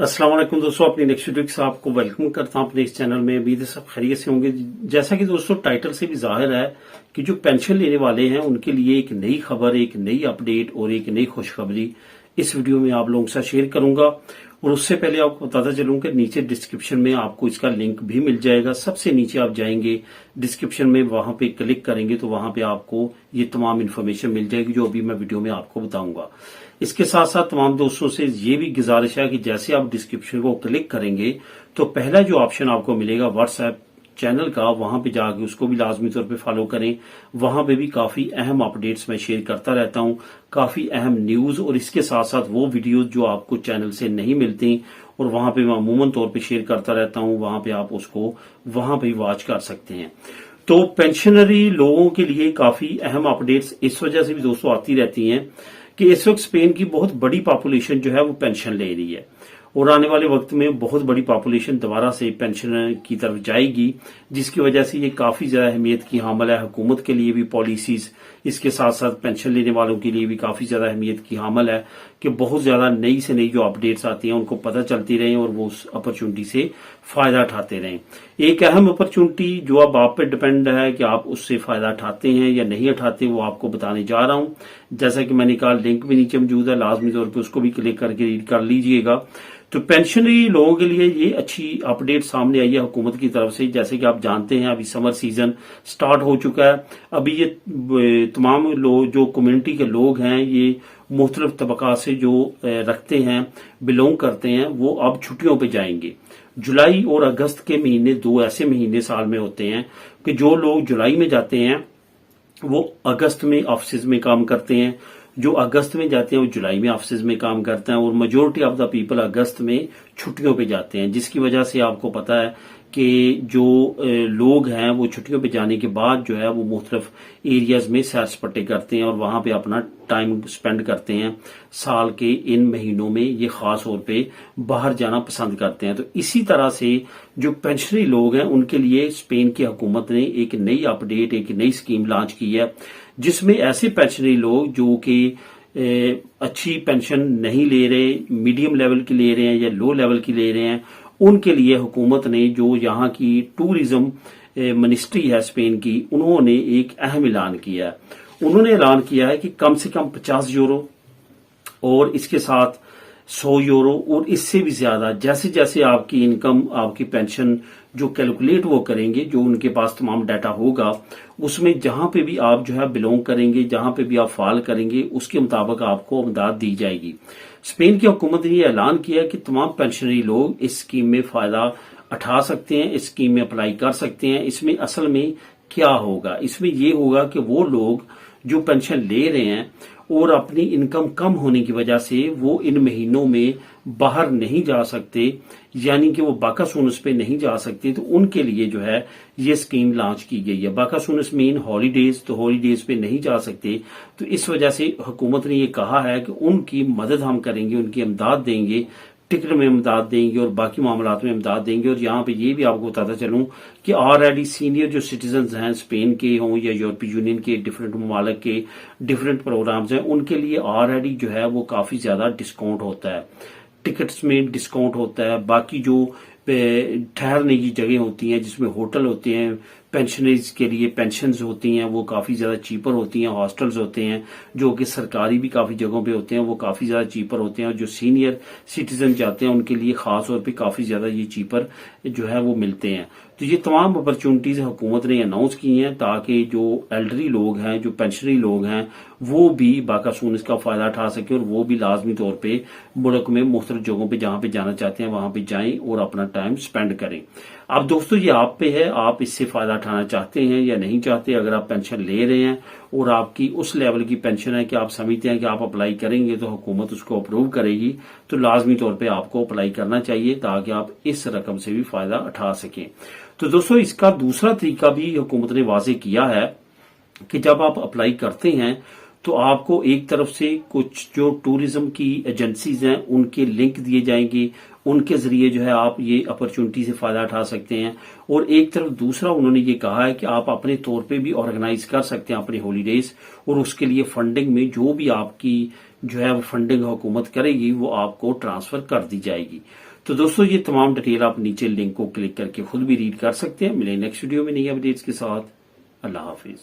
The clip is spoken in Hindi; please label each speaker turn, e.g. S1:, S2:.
S1: अस्सलाम वालेकुम दोस्तों, अपनी नेक्स्ट वीडियो के साथ आपको वेलकम करता हूं अपने इस चैनल में। उम्मीद है सब खैरियत से होंगे। जैसा कि दोस्तों टाइटल से भी जाहिर है कि जो पेंशन लेने वाले हैं उनके लिए एक नई खबर, एक नई अपडेट और एक नई खुशखबरी इस वीडियो में आप लोगों के साथ शेयर करूंगा। और उससे पहले आपको बताता चलूं कि नीचे डिस्क्रिप्शन में आपको इसका लिंक भी मिल जाएगा। सबसे नीचे आप जाएंगे डिस्क्रिप्शन में, वहां पे क्लिक करेंगे तो वहां पे आपको ये तमाम इन्फॉर्मेशन मिल जाएगी जो अभी मैं वीडियो में आपको बताऊंगा। इसके साथ साथ तमाम दोस्तों से ये भी गुजारिश है कि जैसे आप डिस्क्रिप्शन को क्लिक करेंगे तो पहला जो ऑप्शन आपको मिलेगा व्हाट्सएप चैनल का, वहां पे जाके उसको भी लाजमी तौर पे फॉलो करें। वहां पे भी काफी अहम अपडेट्स मैं शेयर करता रहता हूं, काफी अहम न्यूज और इसके साथ साथ वो वीडियोज जो आपको चैनल से नहीं मिलती और वहां पे मैं अमूमन तौर पे शेयर करता रहता हूं। वहां पे आप उसको वहां पे वॉच कर सकते हैं। तो पेंशनरी लोगों के लिए काफी अहम अपडेट्स इस वजह से भी दोस्तों आती रहती हैं कि इस वक्त स्पेन की बहुत बड़ी पॉपुलेशन जो है वो पेंशन ले रही है और आने वाले वक्त में बहुत बड़ी पॉपुलेशन दोबारा से पेंशन की तरफ जाएगी, जिसकी वजह से ये काफी ज्यादा अहमियत की हामिल है। हुकूमत के लिए भी पॉलिसीज, इसके साथ साथ पेंशन लेने वालों के लिए भी काफी ज्यादा अहमियत की हामिल है कि बहुत ज्यादा नई से नई जो अपडेट्स आती हैं उनको पता चलती रहें और वो उस अपॉर्चुनिटी से फायदा उठाते रहें। एक अहम अपॉर्चुनिटी जो अब आप पे डिपेंड है कि आप उससे फायदा उठाते हैं या नहीं उठाते, वो आपको बताने जा रहा हूं। जैसा कि मैंने कहा, लिंक भी नीचे मौजूद है, लाजमी तौर पर उसको भी क्लिक करके रीड कर लीजिएगा। तो पेंशनरी लोगों के लिए ये अच्छी अपडेट सामने आई है हुकूमत की तरफ से। जैसे कि आप जानते हैं अभी समर सीजन स्टार्ट हो चुका है। अभी ये तमाम लोग जो कम्युनिटी के लोग हैं, ये मुख्तलिफ तबका से जो रखते हैं, बिलोंग करते हैं, वो अब छुट्टियों पे जाएंगे। जुलाई और अगस्त के महीने दो ऐसे महीने साल में होते हैं कि जो लोग जुलाई में जाते हैं वो अगस्त में ऑफिस में काम करते हैं, जो अगस्त में जाते हैं वो जुलाई में ऑफिस में काम करते हैं और मेजोरिटी ऑफ द पीपल अगस्त में छुट्टियों पे जाते हैं। जिसकी वजह से आपको पता है कि जो लोग हैं वो छुट्टियों पे जाने के बाद जो है वो मुख्तलिफ एरियाज में सैर सपाटे करते हैं और वहां पे अपना टाइम स्पेंड करते हैं। साल के इन महीनों में ये खास तौर पे बाहर जाना पसंद करते हैं। तो इसी तरह से जो पेंशनरी लोग हैं उनके लिए स्पेन की हुकूमत ने एक नई अपडेट, एक नई स्कीम लॉन्च की है, जिसमें ऐसे पेंशनरी लोग जो कि अच्छी पेंशन नहीं ले रहे, मीडियम लेवल की ले रहे हैं या लो लेवल की ले रहे हैं, उनके लिए हुकूमत ने, जो यहाँ की टूरिज्म मिनिस्ट्री है स्पेन की, उन्होंने एक अहम ऐलान किया है। उन्होंने ऐलान किया है कि कम से कम 50 यूरो और इसके साथ 100 यूरो और इससे भी ज्यादा, जैसे जैसे आपकी इनकम, आपकी पेंशन जो कैलकुलेट वो करेंगे, जो उनके पास तमाम डाटा होगा, उसमें जहां पे भी आप जो है बिलोंग करेंगे, जहां पे भी आप फाल करेंगे, उसके मुताबिक आपको इमदाद दी जाएगी। स्पेन की हुकूमत ने यह ऐलान किया कि तमाम पेंशनरी लोग इस स्कीम में फायदा उठा सकते हैं, इस स्कीम में अप्लाई कर सकते हैं। इसमें असल में क्या होगा? इसमें यह होगा कि वो लोग जो पेंशन ले रहे हैं और अपनी इनकम कम होने की वजह से वो इन महीनों में बाहर नहीं जा सकते, यानी कि वो बाकासूनस पे नहीं जा सकते, तो उनके लिए जो है ये स्कीम लॉन्च की गई है। बाकासूनस मीन हॉलीडेज, तो हॉलीडेज पे नहीं जा सकते, तो इस वजह से हुकूमत ने ये कहा है कि उनकी मदद हम करेंगे, उनकी इमदाद देंगे, टिकट में इमदाद देंगे और बाकी मामलात में इमदाद देंगे। और यहाँ पे ये भी आपको बताता चलूं कि ऑलरेडी सीनियर जो सिटीजन हैं स्पेन के हों या यूरोपीय यूनियन के डिफरेंट ममालिक के डिफरेंट प्रोग्राम्स हैं, उनके लिए ऑलरेडी जो है वो काफी ज्यादा डिस्काउंट होता है, टिकट्स में डिस्काउंट होता है। बाकी जो ठहरने की जगह होती हैं, जिसमें होटल होते हैं, पेंशनरीज के लिए पेंशन्स होती हैं, वो काफी ज्यादा चीपर होती हैं। हॉस्टल्स होते हैं जो कि सरकारी भी काफी जगहों पे होते हैं, वो काफी ज्यादा चीपर होते हैं। और जो सीनियर सिटीजन जाते हैं उनके लिए खास तौर पे काफी ज्यादा ये चीपर जो है वो मिलते हैं। तो ये तमाम अपॉर्चुनिटीज हुकूमत ने अनाउंस की हैं ताकि जो एल्डरी लोग हैं, जो पेंशनरी लोग हैं, वो भी बाकासून इसका फायदा उठा सके और वो भी लाजमी तौर पे मुल्क में मुख्तलिफ जगहों पे जहां पे जाना चाहते हैं वहां पे जाएं और अपना टाइम स्पेंड करें। अब दोस्तों ये आप पे है, आप इससे फायदा उठाना चाहते हैं या नहीं चाहते। अगर आप पेंशन ले रहे हैं और आपकी उस लेवल की पेंशन है कि आप समझते हैं कि आप अप्लाई करेंगे तो हुकूमत उसको अप्रूव करेगी, तो लाजमी तौर पे आपको अप्लाई करना चाहिए ताकि आप इस रकम से भी फायदा उठा सकें। तो दोस्तों इसका दूसरा तरीका भी हुकूमत ने वाजे किया है कि जब आप अप्लाई करते हैं तो आपको एक तरफ से कुछ जो टूरिज्म की एजेंसीज हैं उनके लिंक दिए जाएंगे, उनके जरिए जो है आप ये अपॉर्चुनिटी से फायदा उठा सकते हैं। और एक तरफ दूसरा उन्होंने ये कहा है कि आप अपने तौर पे भी ऑर्गेनाइज कर सकते हैं अपने हॉलीडेज, और उसके लिए फंडिंग में जो भी आपकी जो है वो फंडिंग हुकूमत करेगी वो आपको ट्रांसफर कर दी जाएगी। तो दोस्तों ये तमाम डिटेल आप नीचे लिंक को क्लिक करके खुद भी रीड कर सकते हैं। मिलेंगे नेक्स्ट वीडियो में नई अपडेट्स के साथ। अल्लाह हाफिज।